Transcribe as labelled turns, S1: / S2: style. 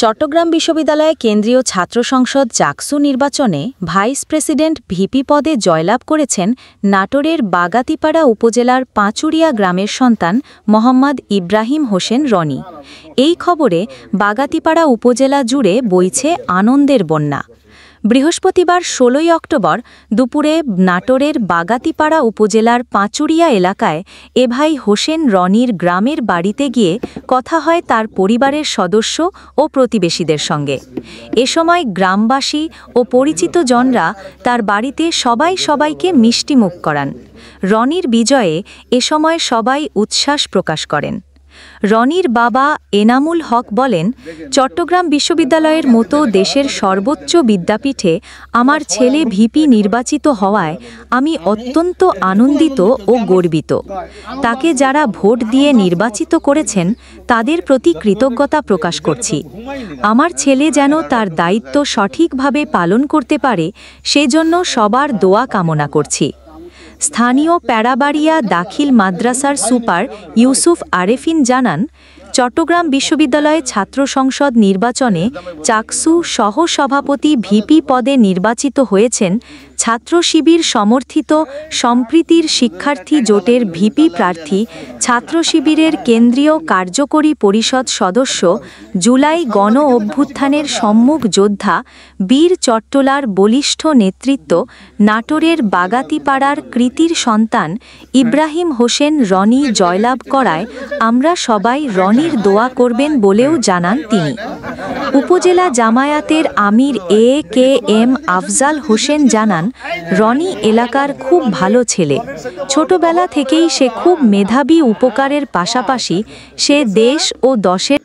S1: চট্টগ্রাম বিশ্ববিদ্যালয়ে কেন্দ্রীয় ছাত্র সংসদ জাকসু নির্বাচনে ভাইস প্রেসিডেন্ট ভিপি পদে জয়লাভ করেছেন নাটোরের বাগাতিপাড়া উপজেলার পাঁচুরিয়া গ্রামের সন্তান মোহাম্মদ ইব্রাহিম হোসেন রনি। এই খবরে বাগাতিপাড়া উপজেলা জুড়ে বইছে আনন্দের বন্যা। বৃহস্পতিবার ১৬ অক্টোবর দুপুরে নাটোরের বাগাতিপাড়া উপজেলার পাঁচুরিয়া এলাকায় এ ভাই হোসেন রনির গ্রামের বাড়িতে গিয়ে কথা হয় তার পরিবারের সদস্য ও প্রতিবেশীদের সঙ্গে। এ সময় গ্রামবাসী ও পরিচিতজনরা তার বাড়িতে সবাইকে মিষ্টিমুখ করান। রনির বিজয়ে এ সময় সবাই উচ্ছ্বাস প্রকাশ করেন। রনির বাবা এনামুল হক বলেন, চট্টগ্রাম বিশ্ববিদ্যালয়ের মতো দেশের সর্বোচ্চ বিদ্যাপীঠে আমার ছেলে ভিপি নির্বাচিত হওয়ায় আমি অত্যন্ত আনন্দিত ও গর্বিত। তাকে যারা ভোট দিয়ে নির্বাচিত করেছেন তাদের প্রতি কৃতজ্ঞতা প্রকাশ করছি। আমার ছেলে যেন তার দায়িত্ব সঠিকভাবে পালন করতে পারে সেজন্য সবার দোয়া কামনা করছি। স্থানীয় প্যারাবাড়িয়া দাখিল মাদ্রাসার সুপার ইউসুফ আরেফিন জানান, চট্টগ্রাম বিশ্ববিদ্যালয়ে ছাত্র সংসদ নির্বাচনে চাকসু সহ-সভাপতি ভিপি পদে নির্বাচিত হয়েছেন ছাত্র শিবির সমর্থিত সম্প্রীতির শিক্ষার্থী জোটের ভিপি প্রার্থী, ছাত্র শিবিরের কেন্দ্রীয় কার্যকরী পরিষদ সদস্য, জুলাই গণ অভ্যুত্থানের সম্মুখ যোদ্ধা, বীর চট্টলার বলিষ্ঠ নেতৃত্ব, নাটোরের বাগাতিপাড়ার কৃতির সন্তান ইব্রাহিম হোসেন রনি জয়লাভ করায় আমরা সবাই রনির দোয়া করবেন বলেও জানান তিনি। উপজেলা জামায়াতের আমির এ.কে.এম. আফজাল হোসেন জানান, রনি এলাকার খুব ভালো ছেলে। ছোটবেলা থেকেই সে খুব মেধাবী, উপকারের পাশাপাশি সে দেশ ও দশের